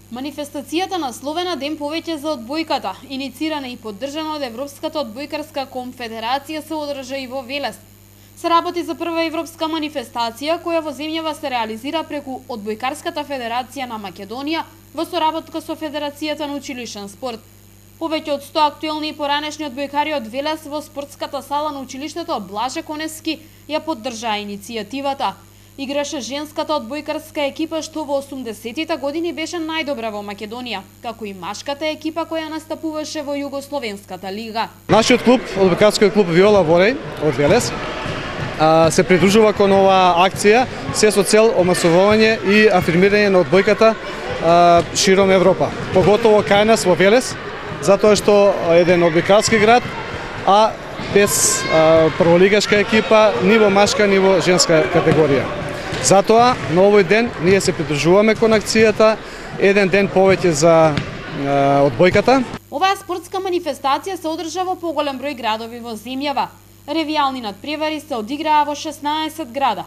Манифестацијата насловена Ден повеќе за одбојката, иницирана и поддржана од Европската одбојкарска конфедерација, се одржа и во Велес. Се работи за прва европска манифестација која во земјава се реализира преку Одбојкарската федерација на Македонија во соработка со Федерацијата на училишен спорт. Повеќе од 100 актуелни и поранешни одбојкари од Велес во спортската сала на училиштето Блаже Коневски ја поддржаа иницијативата. Играше женската одбојкарска екипа што во 80-тите години беше најдобра во Македонија, како и машката екипа која настапуваше во Југословенската лига. Нашиот клуб, одбојкарскиот клуб Виола Волеј од Велес, се придружува кон оваа акција се со цел омасовување и афирмирање на одбојката широм Европа, поготово кај нас во Велес, затоа што еден одбојкарски град, а без прволигашка екипа ни во машка ни во женска категорија. Затоа, на овој ден, ние се придружуваме кон акцијата, еден ден повеќе за одбојката. Оваа спортска манифестација се одржа во поголем број градови во земјава. Ревијални надпревари се одиграа во 16 града.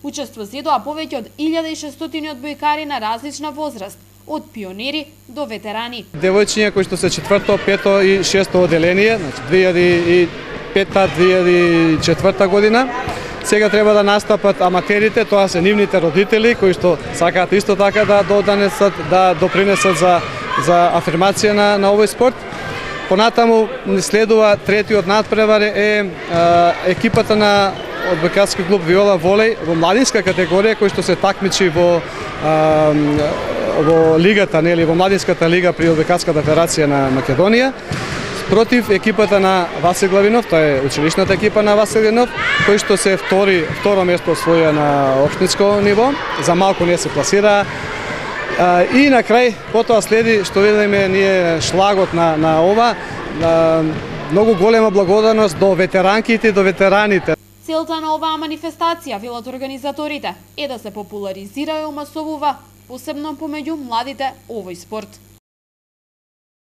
Учество зедоа повеќе од 1600 одбојкари на различна возраст, од пионери до ветерани. Девојчиња кои што се 4-то, 5-то и 6-то оделение, значи 2005-2004 година, сега треба да настапат аматерите, тоа се нивните родители кои што сакаат исто така да допринесат за афирмација на овој спорт. Понатаму следува третиот надпревар екипата на одбојкарски клуб Виола Волеј во младинска категорија кој што се такмичи во лигата, нели, во младинската лига при Одбојкарската федерација на Македонија, против екипата на Васил Главинов, тоа е училишната екипа на Васил Главинов, кој што се второ место освоја на општинско ниво, за малку не се пласира. И на крај, потоа следи, што видиме ние шлагот на ова, многу голема благодарност до ветеранките и до ветераните. Целта на оваа манифестација, велат организаторите, е да се популаризира и омасовува, посебно помеѓу младите, овој спорт.